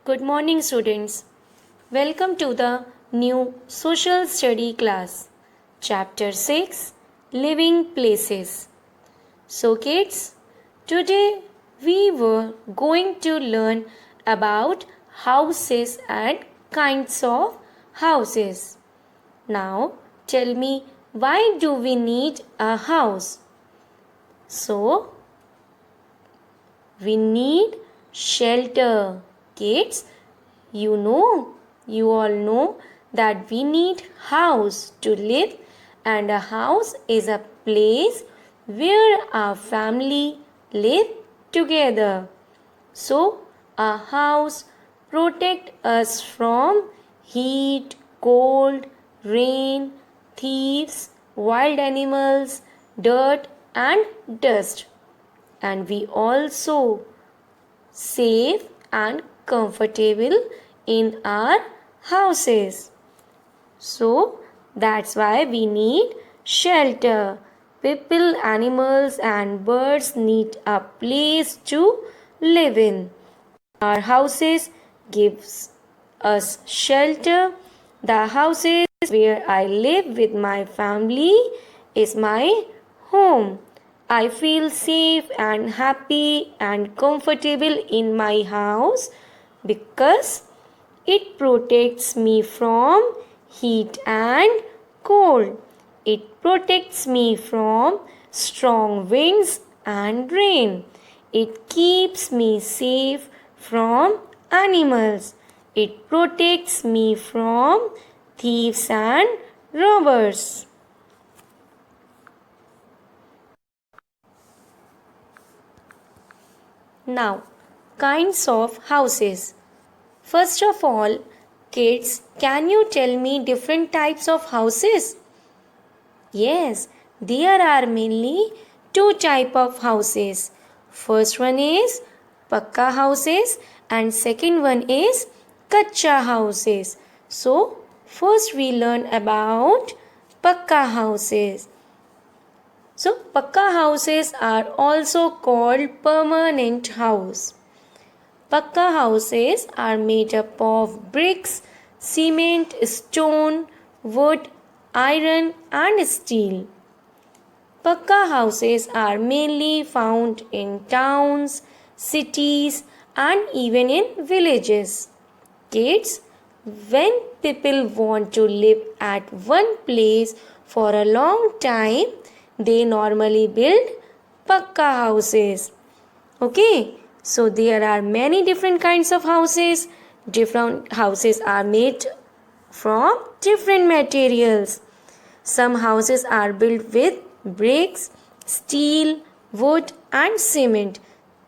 Good morning, students. Welcome to the new social study class, Chapter 6 Living Places. So, kids, today we were going to learn about houses and kinds of houses. Now, tell me, why do we need a house? So, we need shelter. Kids, you all know that we need house to live, and a house is a place where our family live together. So, a house protect us from heat, cold, rain, thieves, wild animals, dirt and dust. And we also safe and comfortable in our houses. So that's why we need shelter. People, animals and birds need a place to live in. Our houses gives us shelter. The houses where I live with my family is my home. I feel safe and happy and comfortable in my house because it protects me from heat and cold. It protects me from strong winds and rain. It keeps me safe from animals. It protects me from thieves and robbers. Now, kinds of houses. First of all, kids, can you tell me different types of houses? Yes, there are mainly two type of houses. First one is pakka houses and second one is kacha houses. So, first we learn about pakka houses. So, pakka houses are also called permanent house. Pakka houses are made up of bricks, cement, stone, wood, iron and steel. Pakka houses are mainly found in towns, cities and even in villages. Kids, when people want to live at one place for a long time, they normally build pakka houses. Okay, so there are many different kinds of houses. Different houses are made from different materials. Some houses are built with bricks, steel, wood and cement.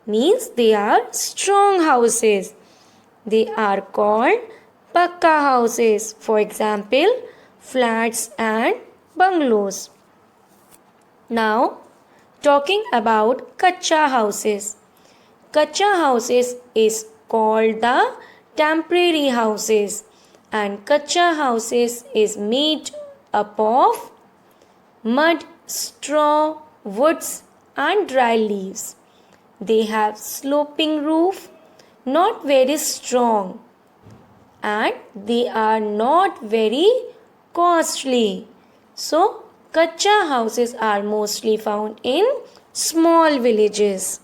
Means they are strong houses. They are called pakka houses. For example, flats and bungalows. Now, talking about kacha houses. Kacha houses is called the temporary houses, and kacha houses is made up of mud, straw, woods and dry leaves. They have sloping roof, not very strong, and they are not very costly. So, kacha houses are mostly found in small villages.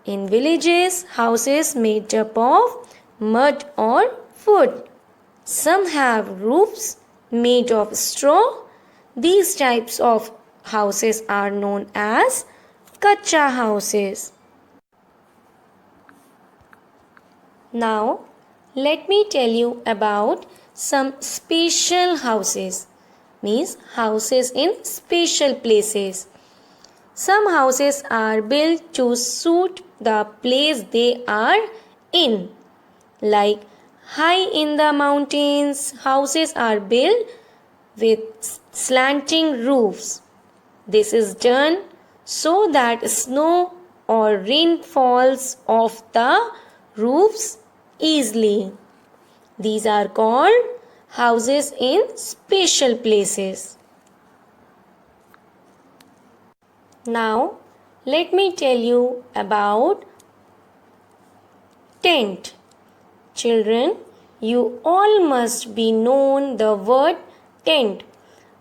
In villages, houses made up of mud or wood. Some have roofs made of straw. These types of houses are known as kacha houses. Now, let me tell you about some special houses. Means houses in special places. Some houses are built to suit the place they are in. Like high in the mountains, houses are built with slanting roofs. This is done so that snow or rain falls off the roofs easily. These are called houses in special places. Now, let me tell you about tent. Children, you all must be known the word tent.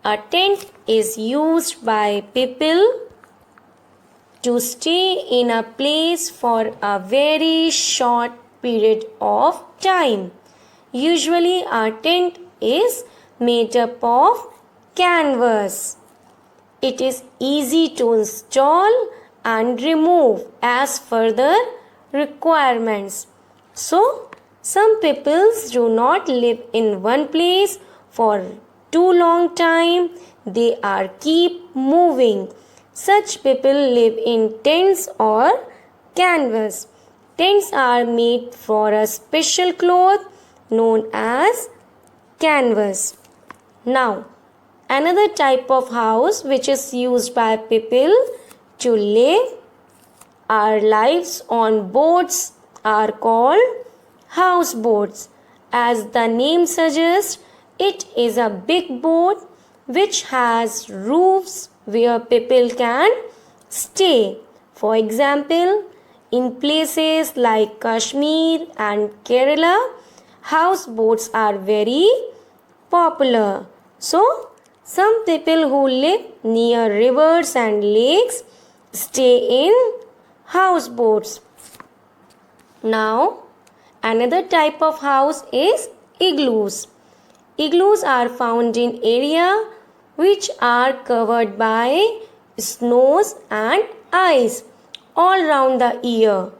A tent is used by people to stay in a place for a very short period of time. Usually, a tent is made up of canvas. It is easy to install and remove as further requirements. So, some peoples do not live in one place for too long time. They are keep moving. Such people live in tents or canvas. Tents are made for a special cloth known as canvas. Now, another type of house which is used by people to live our lives on boats are called houseboats. As the name suggests, it is a big boat which has roofs where people can stay. For example, in places like Kashmir and Kerala, houseboats are very popular. So, some people who live near rivers and lakes stay in houseboats. Now, another type of house is igloos. Igloos are found in areas which are covered by snows and ice all round the year.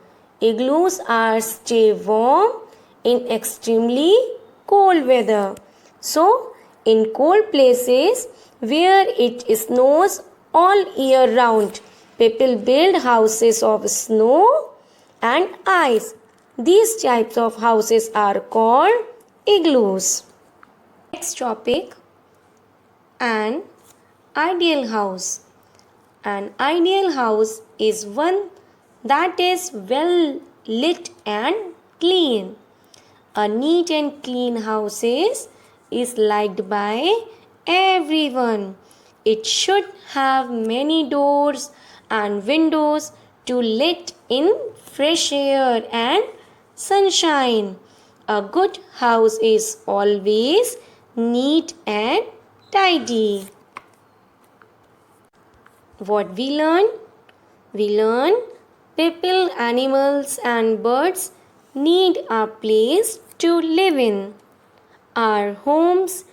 Igloos are stay warm in extremely cold weather. So, in cold places where it snows all year round, people build houses of snow and ice. These types of houses are called igloos. Next topic, an ideal house. An ideal house is one that is well lit and clean. A neat and clean house is liked by everyone. It should have many doors and windows to let in fresh air and sunshine. A good house is always neat and tidy. What we learn? We learn people, animals, and birds need a place to live in. Our homes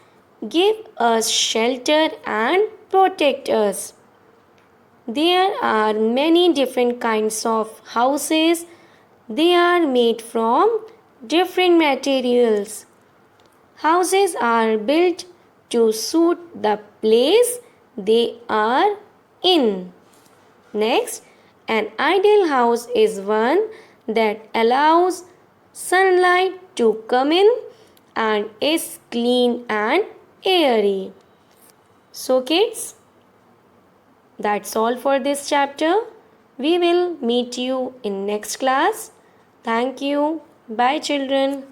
give us shelter and protect us. There are many different kinds of houses. They are made from different materials. Houses are built to suit the place they are in. Next, an ideal house is one that allows sunlight to come in and is clean and airy. So kids, that's all for this chapter. We will meet you in next class. Thank you. Bye children.